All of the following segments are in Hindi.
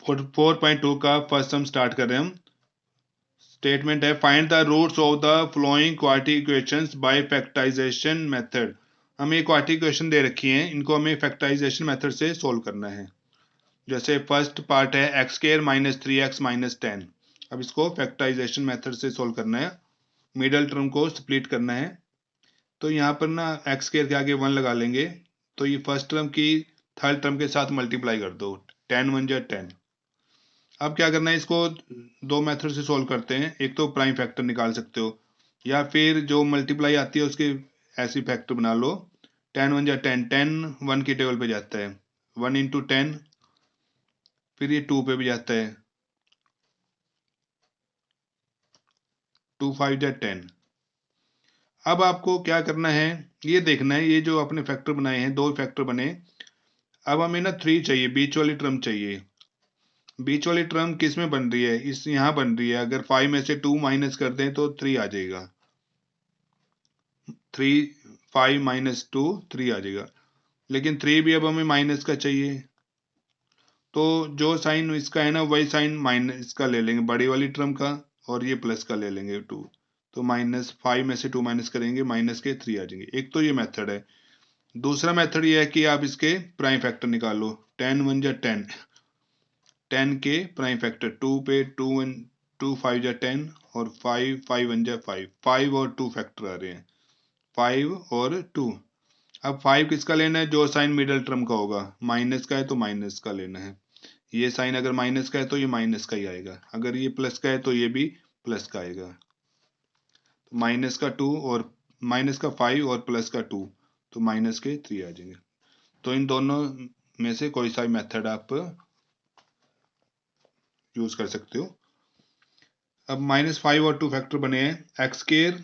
4.2 का फर्स्ट सम स्टार्ट कर रहे हैं हम। स्टेटमेंट है find the roots of the following quadratic equations by factorisation method. हमें क्वाड्रेटिक इक्वेशन दे रखी हैं, इनको हमें फैक्टराइजेशन मेथड से सोल्व करना है। जैसे फर्स्ट पार्ट है x square minus 3x minus 10। अब इसको फैक्टराइजेशन मेथड से सोल्व करना है, मिडल टर्म को स्प्लिट करना है। तो यहाँ पर ना एक्स स्क्वायर के आगे 1 लगा लेंगे, तो ये फर्स्ट टर्म की थर्ड टर्म के साथ मल्टीप्लाई कर दो, 10 1 जा 10। अब क्या करना है, इसको दो मेथड से सोल्व करते हैं। एक तो प्राइम फैक्टर निकाल सकते हो, या फिर जो मल्टीप्लाई आती है उसके ऐसी फैक्टर बना लो। 10 1 जा 10, 10 1 की टेबल पे जाता है, 1 इंटू 10, फिर ये 2 पे भी जाता है, 2 5 जा 10। अब आपको क्या करना है, ये देखना है ये जो अपने फैक्टर बनाए हैं, दो फैक्टर बने। अब हमें ना 3 चाहिए, बीच वाली टर्म चाहिए। बीच वाली टर्म किस में बन रही है, इस यहाँ बन रही है। अगर 5 में से 2 माइनस कर दें तो 3 आ जाएगा। 3 5 माइनस 2 3 आ जाएगा, लेकिन 3 भी अब हमें माइनस का चाहिए। तो जो साइन इसका है ना वही साइन माइनस इसका ले लेंगे, बड़ी वाली टर्म का, और ये प्लस का ले लेंगे 2। तो माइनस 5 में से 2 माइनस करेंगे, माइनस के 3 आ जाएंगे। एक तो ये मेथड है। दूसरा मेथड ये है कि आप इसके प्राइम फैक्टर निकालो। 10 1 जा 10, 10 के प्राइम फैक्टर 2 पे 2 1 2 5 जा 10, और 5 5 1 जा 5, 5 और 2 फैक्टर आ रहे हैं, 5 और 2। अब 5 किसका लेना है, जो साइन मिडल टर्म का होगा। माइनस का है तो माइनस का लेना है। ये साइन अगर माइनस का है तो ये माइनस का ही आएगा, अगर ये प्लस का है तो ये भी प्लस का आएगा। तो माइनस का 2 और माइनस का 5 और प्लस का 2, तो माइनस के 3 आ जाएंगे। तो इन दोनों में से कोई सा मेथड आप यूज कर सकते हो। अब -5 और 2 फैक्टर बने हैं, एक्स स्क्वायर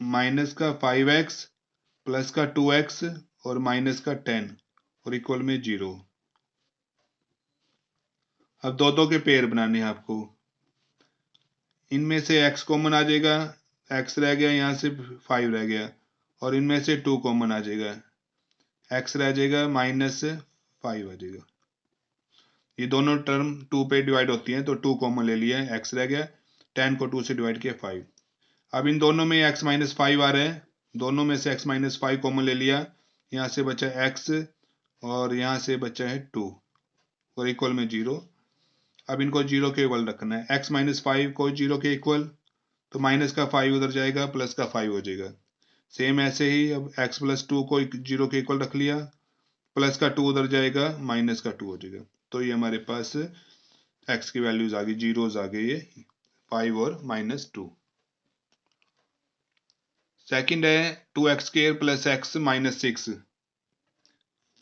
माइनस का 5x प्लस का 2x और माइनस का 10 और इक्वल में 0। अब दो दो के पेयर बनाने हैं आपको। इनमें से x कॉमन आ जाएगा, x रह गया, यहाँ से 5 रह गया, और इनमें से 2 कॉमन आ जाएगा, x रह जाएगा, -5 आ जाएगा। ये दोनों टर्म 2 पे डिवाइड होती हैं, तो 2 कॉमन ले लिया, x रह गया, 10 को 2 से डिवाइड किया 5। अब इन दोनों में x माइनस 5 आ रहा है, दोनों में से x माइनस 5 कॉमन ले लिया, यहाँ से बचा x और यहाँ से बचा है 2 और इक्वल में 0। अब इनको 0 के इक्वल रखना है, x माइनस 5 को 0 के इक्वल, तो माइनस का 5 उधर जाएगा, प्लस का 5 हो जाएगा। सेम ऐसे ही अब x प्लस 2 को 0 के इक्वल रख लिया, प्लस का 2 उधर जाएगा, माइनस का 2 हो जाएगा। तो ये हमारे पास x की वैल्यूज आ गई, जीरोज आ गई, ये 5 और -2। सेकंड है 2x square plus x minus 6।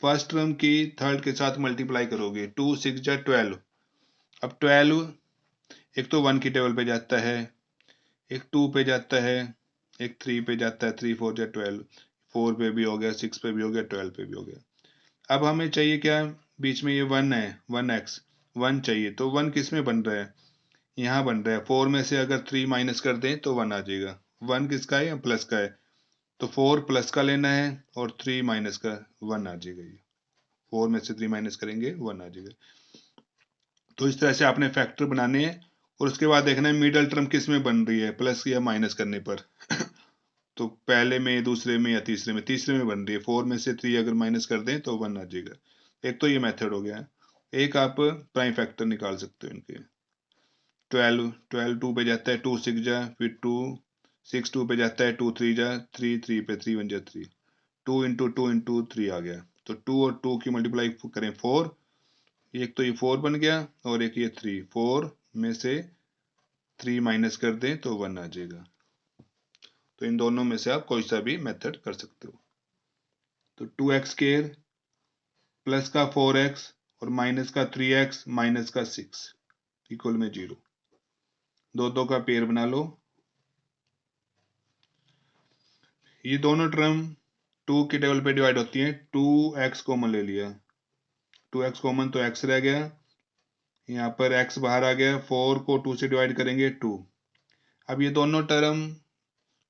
First term की थर्ड के साथ मल्टीप्लाई करोगे, 2 6 जा 12। अब 12 एक तो 1 की टेबल पे जाता है, एक 2 पे जाता है, एक 3 पे जाता है, 3 4 जा 12, 4 पे भी हो गया, 6 पे भी हो गया, 12 पे भी हो गया। अब हमें चाहिए क्या, बीच में ये 1 है, 1x 1 चाहिए, तो 1 किस में बन रहा है, यहाँ बन रहा है। 4 में से अगर 3 माइनस कर दें तो 1 आ जाएगा। 1 किसका है, प्लस का है, तो 4 प्लस का लेना है और 3 माइनस का 1 आ जाएगा। ये 4 में से 3 माइनस करेंगे 1 आ जाएगा। तो इस तरह से आपने फैक्टर बनाने हैं, और उसके बाद देखना है मिडल टर्म किस में बन रही है, प्लस या माइनस करने पर। तो पहले में, दूसरे में या तीसरे में, तीसरे में बन रही है। 4 में से 3 अगर माइनस कर दें तो 1 आ जाएगा। एक तो ये मेथड हो गया। एक आप प्राइम फैक्टर निकाल सकते हो इनके। 12 12 2 पे जाता है, 2 6 जा, फिर 2 6 2 पे जाता है, 2 3 जा, 3 3 पे 3 1 जा 3, 2 इंटू 2 इंटू 3 आ गया। तो 2 और 2 की मल्टीप्लाई करें 4, एक तो ये 4 बन गया, और एक ये 3, 4 में से 3 माइनस कर दें तो 1 आ जाएगा। तो इन दोनों में से आप कोई सा भी मेथड कर सकते हो। तो 2x स्क्वायर प्लस का 4x और माइनस का 3x माइनस का 6 इक्वल में 0। दो दो का पेयर बना लो। ये दोनों टर्म 2 की टेबल पे डिवाइड होती हैं, 2x कॉमन ले लिया, 2x कॉमन तो x रह गया, यहाँ पर x बाहर आ गया, 4 को 2 से डिवाइड करेंगे 2। अब ये दोनों टर्म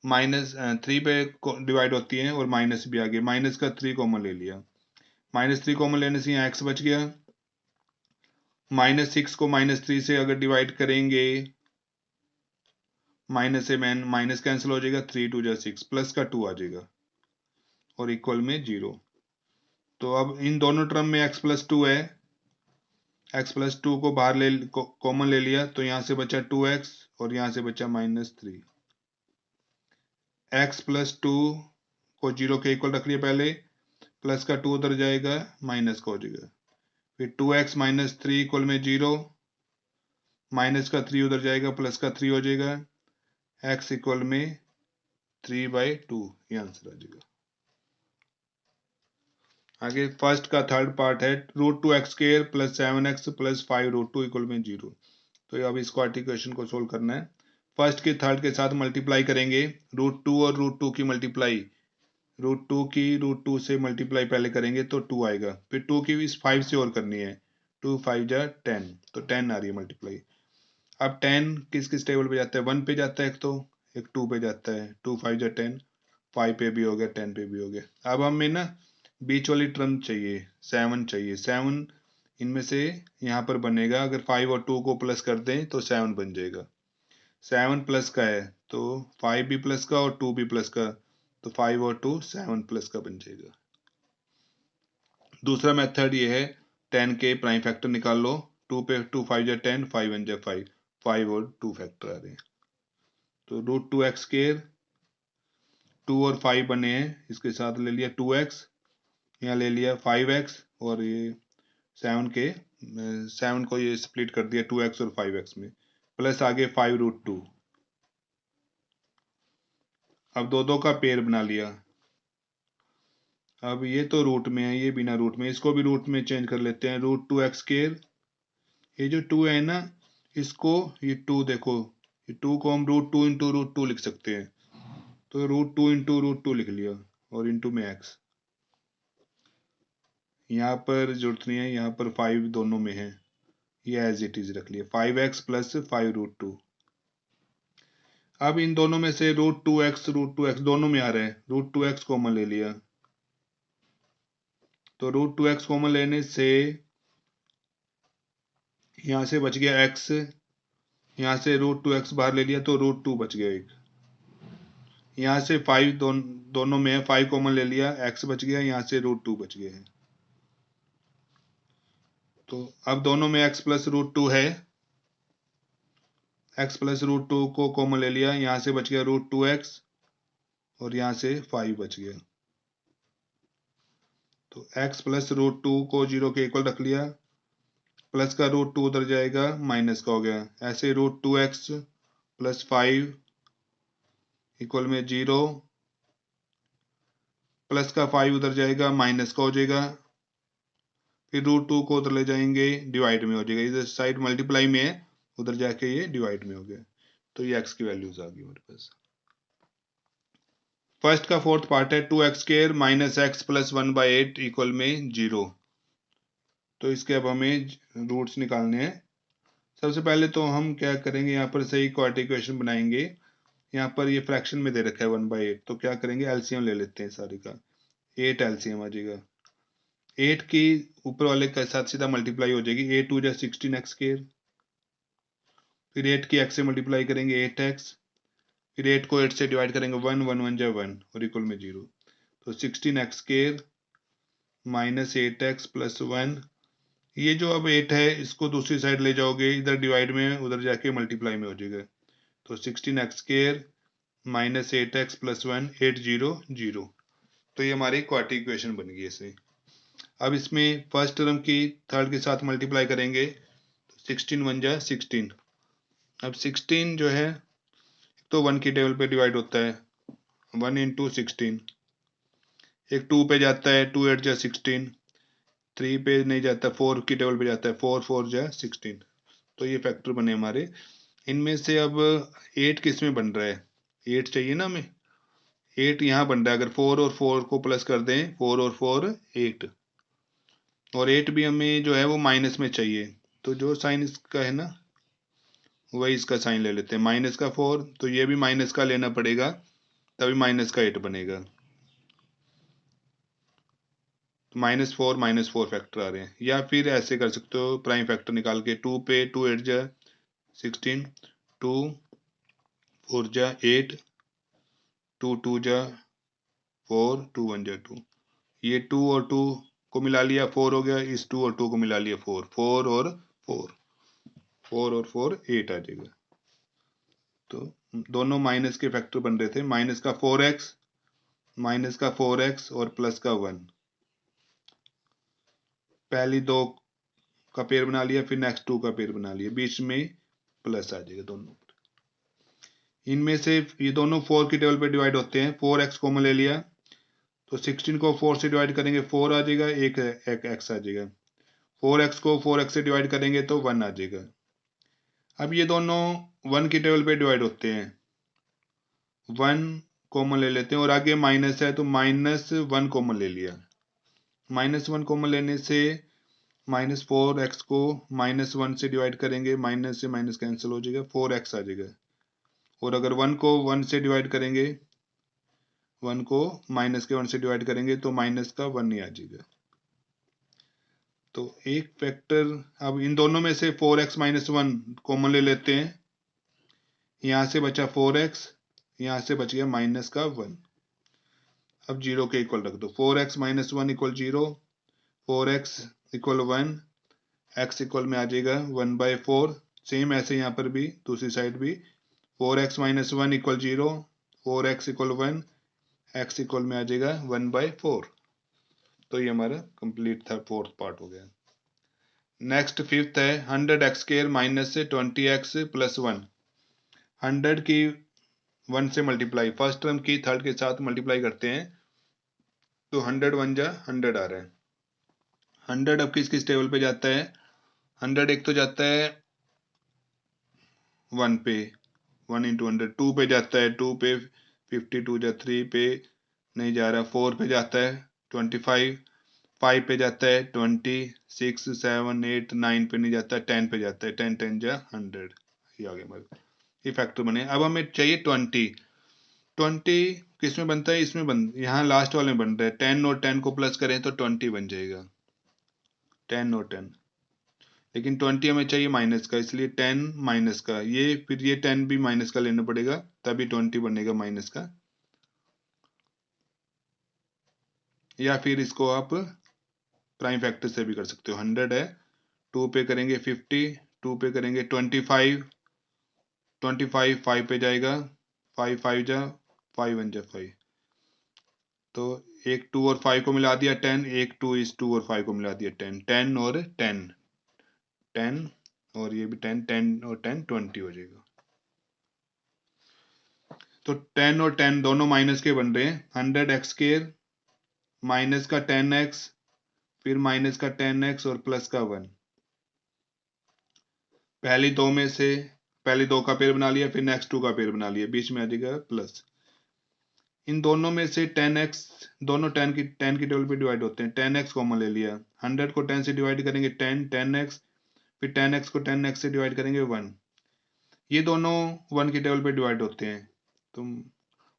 -3 पे डिवाइड होती हैं, और माइनस भी आ गया, माइनस का 3 कॉमन ले लिया, -3 कॉमन लेने से यहाँ x बच गया, -6 को -3 से अगर डिवाइड करेंगे, माइनस से माइनस कैंसिल हो जाएगा, 3 2 जा 6, प्लस का 2 आ जाएगा और इक्वल में 0। तो अब इन दोनों टर्म में x+2 है, x+2 को बाहर कॉमन ले लिया, तो यहां से बचा 2x और यहां से बचा -3। x+2 को 0 के इक्वल रख लिया पहले, प्लस का 2 उधर जाएगा, माइनस का हो जाएगा, फिर 2x - 3 इक्वल में 0, माइनस का 3 उधर जाएगा, प्लस का 3 हो जाएगा, x इक्वल में 3/2, ये आंसर आ जाएगा। आगे फर्स्ट का थर्ड पार्ट है √2x² + 7x + 5√2 इक्वल में 0। तो अब इस क्वाड्रेटिक को सोल्व करना है। फर्स्ट के थर्ड के साथ मल्टीप्लाई करेंगे, √2 और √2 की मल्टीप्लाई, √2 की √2 से मल्टीप्लाई पहले करेंगे तो 2 आएगा, फिर 2 की इस 5 से और करनी है, 2 5 जा 10, तो 10 आ रही है मल्टीप्लाई। अब 10 किस किस टेबल पे जाता है, 1 पे जाता है एक, तो एक 2 पे जाता है, 2 5 जा 10, 5 पे भी हो गया, 10 पे भी हो गया। अब हमें ना बीच वाली टर्म चाहिए, 7 चाहिए, 7 इनमें से यहाँ पर बनेगा, अगर 5 और 2 को प्लस कर दें तो 7 बन जाएगा। 7 प्लस का है तो 5 भी प्लस का और 2 भी प्लस का, तो 5 और 2 7 प्लस का बन जाएगा। दूसरा मेथड ये है, 10 के प्राइम फैक्टर निकाल लो, 2 पे 2 5 जा 10, 5 1 जा 5, 5 और 2 फैक्टर आ रहे हैं, तो √2x², 2 और 5 बने हैं, इसके साथ ले लिया 2x, यहाँ ले लिया 5x, और ये 7 को ये स्प्लिट कर दिया 2x और 5x में, प्लस आगे 5√2। अब दो का पेयर बना लिया। अब ये तो रूट में है, ये बिना रूट में, इसको भी रूट में चेंज कर लेते हैं, √2x², ये जो 2 है ना, इसको ये 2 देखो, ये 2 को हम √2 × √2 लिख सकते हैं, तो √2 × √2 लिख लिया और इंटू में x। यहाँ पर जरूरत नहीं है, यहाँ पर 5 दोनों में है, ये एज इट इज रख लिया, 5x + 5√2। अब इन दोनों में से √2x दोनों में आ रहा है, √2x कॉमन ले लिया, तो √2x कॉमन लेने से यहां से बच गया x, यहां से √2x बाहर ले लिया तो √2 बच गया एक, यहां से 5 दोनों में है, 5 कॉमन ले लिया, x बच गया, यहां से √2 बच गया है। तो अब दोनों में x + √2 है, x + √2 को कॉमन ले लिया, यहां से बच गया √2x और यहां से 5 बच गया, तो x + √2 को 0 के इक्वल रख लिया, प्लस का √2 उधर जाएगा, माइनस का हो गया, ऐसे √2x + 5 इक्वल में 0, प्लस का 5 उधर जाएगा, माइनस का हो जाएगा, फिर √2 को उधर ले जाएंगे, डिवाइड में हो जाएगा, इधर साइड मल्टीप्लाई में है, उधर जाके ये डिवाइड में हो गया, तो ये x की वैल्यूज आ गई हमारे पास। फर्स्ट का फोर्थ पार्ट है, 2x² - x + 1/8 इक्वल में 0। तो इसके अब हमें रूट्स निकालने हैं। सबसे पहले तो हम क्या करेंगे, यहाँ पर सही क्वाड्रेटिक इक्वेशन बनाएंगे, यहाँ पर ये फ्रैक्शन में दे रखा है 1/8, तो क्या करेंगे, एलसीएम ले लेते हैं सारे का, 8 एलसीएम आ जाएगा, 8 की ऊपर वाले के साथ सीधा मल्टीप्लाई हो जाएगी, 8 2 जा 16x², फिर 8 की x से मल्टीप्लाई करेंगे 8x, फिर 8 को 8 से डिवाइड करेंगे 1 1 1 जा 1 और इक्वल में 0, तो 16x² - 8x + 1, ये जो अब 8 है इसको दूसरी साइड ले जाओगे, इधर डिवाइड में, उधर जाके मल्टीप्लाई में हो जाएगा, तो 16x² - 8x + 1 8 0 0, तो ये हमारी क्वाड्रेटिक इक्वेशन बन गई ऐसे। अब इसमें फर्स्ट टर्म की थर्ड के साथ मल्टीप्लाई करेंगे, तो 16 1 जा 16, अब 16 जो है तो 1 की टेबल पे डिवाइड होता है, 1 × 16, एक 2 पे जाता है, 2 8 जा 16, 3 पे नहीं जाता, 4 की टेबल पे जाता है, 4 4 जा 16, तो ये फैक्टर बने हमारे। इनमें से अब 8 किस में बन रहा है, 8 चाहिए ना हमें, 8 यहाँ बन रहा है, अगर 4 और 4 को प्लस कर दें, 4 और 4 8, और 8 भी हमें जो है वो माइनस में चाहिए, तो जो साइन इसका है ना वही इसका साइन ले लेते हैं, -4, तो ये भी माइनस का लेना पड़ेगा, तभी -8 बनेगा, -4 फैक्टर आ रहे हैं। या फिर ऐसे कर सकते हो प्राइम फैक्टर निकाल के, 2 पे 2 8 जा 16, 2 4 जा 8, 2 2 जा 4, 2 1 जा 2। ये 2 और 2 को मिला लिया 4 हो गया, इस 2 और 2 को मिला लिया 4, 4 और 4, 4 और 4 8 आ जाएगा। तो दोनों माइनस के फैक्टर बन रहे थे, माइनस का 4x और प्लस का 1। पहली दो का पेयर बना लिया, फिर नेक्स्ट 2 का पेयर बना लिया, बीच में प्लस आ जाएगा दोनों। इनमें से ये दोनों 4 की टेबल पे डिवाइड होते हैं, 4x कॉमन ले लिया तो 16 को 4 से डिवाइड करेंगे 4 आ जाएगा, एक x आ जाएगा। 4x को 4x से डिवाइड करेंगे तो 1 आ जाएगा। अब ये दोनों 1 की टेबल पे डिवाइड होते हैं, 1 कॉमन ले लेते हैं और आगे माइनस है तो -1 कॉमन ले लिया। -1 कॉमन लेने से -4x को -1 से डिवाइड करेंगे, माइनस से माइनस कैंसिल हो जाएगा, 4x आ जाएगा। और अगर 1 को 1 से डिवाइड करेंगे, 1 को माइनस के 1 से डिवाइड करेंगे तो माइनस का 1 ही आ जाएगा। तो एक फैक्टर, अब इन दोनों में से 4x -1 कॉमन ले लेते हैं, यहां से बचा 4x, यहां से बच गया माइनस का 1। अब 0 के इक्वल रख दो, 4x -1 equal 0, 4x equal 1, x equal में आ जाएगा 1/4। सेम ऐसे यहाँ पर भी दूसरी साइड भी 4x -1 equal 0, 4x equal 1, x equal में आ जाएगा 1/4। तो ये हमारा कंप्लीट था, फोर्थ पार्ट हो गया। नेक्स्ट फिफ्थ है 100x² -20x + 1। 100 की 1 से मल्टीप्लाई, फर्स्ट टर्म की थर्ड के साथ मल्टीप्लाई करते हैं तो 100 1 जा 100 आ रहा है। 100 अब किस किस टेबल पे जाता है? 100 एक तो जाता है 1 पे, 1 × 100, 2 पे जाता है 2 पे, 52 जा 3 पे नहीं जा रहा, 4 पे जाता है 25, 5 पे जाता है 20, 6 7 8 9 पे नहीं जाता, 10 पे जाता है 10 10 जा 100। ये आ गया हमारे, ये फैक्टर बने। अब हमें चाहिए 20 किस में बनता है? इसमें यहाँ लास्ट वाले में बन रहा है, 10 और 10 को प्लस करें तो 20 बन जाएगा, 10 और 10। लेकिन 20 हमें चाहिए माइनस का, इसलिए 10 माइनस का, ये फिर ये 10 भी माइनस का लेना पड़ेगा, तभी 20 बनेगा माइनस का। या फिर इसको आप प्राइम फैक्टर से भी कर सकते हो। 100 है, 2 पे करेंगे 50, 2 पे करेंगे 25, 25 5 पे जाएगा, 5 5 जा 5 1 जा 5। तो एक 2 और 5 को मिला दिया 10, एक 2 इस 2 और 5 को मिला दिया 10, 10 और 10, 10 और ये भी 10, 10 और 10 20 हो जाएगा। तो 10 और 10 दोनों माइनस के बन रहे हैं। 100x² माइनस का 10x, फिर माइनस का 10x और प्लस का 1। पहली दो में से पहले 2 का पेयर बना लिया, फिर नेक्स्ट 2 का पेयर बना लिया, बीच में आ जाएगा प्लस। इन दोनों में से 10x, दोनों 10 की टेबल पे डिवाइड होते हैं, 10x कॉमन ले लिया, 100 को 10 से डिवाइड करेंगे 10 10x, फिर 10x को 10x से डिवाइड करेंगे 1। ये दोनों 1 की टेबल पे डिवाइड होते हैं, तो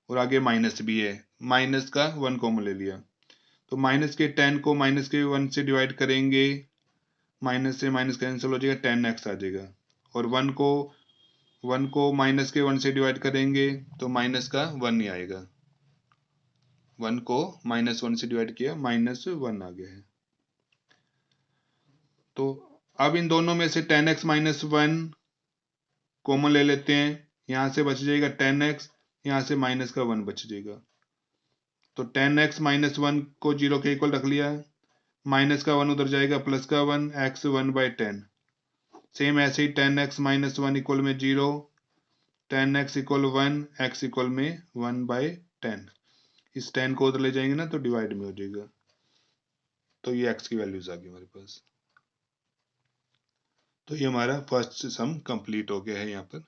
और आगे माइनस भी है, माइनस का 1 कॉमन ले लिया, तो माइनस के 10 को माइनस के 1 से डिवाइड करेंगे, माइनस से माइनस कैंसिल हो जाएगा, 10x आ जाएगा। और 1 को माइनस के 1 से डिवाइड करेंगे तो माइनस का 1 ही आएगा, 1 को -1 से डिवाइड किया, -1 आ गया है। तो अब इन दोनों में से 10x -1 कॉमन ले लेते हैं, यहां से बच जाएगा 10x, यहां से माइनस का 1 बच जाएगा। तो 10x -1 को 0 के इक्वल रख लिया, माइनस का 1 उधर जाएगा, प्लस का 1, x 1/10। सेम ऐसे ही 10x -1 इक्वल में 0, 10x इक्वल 1, x इक्वल में 1/10। इस 10 को उधर ले जाएंगे ना तो डिवाइड में हो जाएगा। तो ये x की वैल्यूज आ गई हमारे पास। तो ये हमारा फर्स्ट सम कंप्लीट हो गया है यहाँ पर।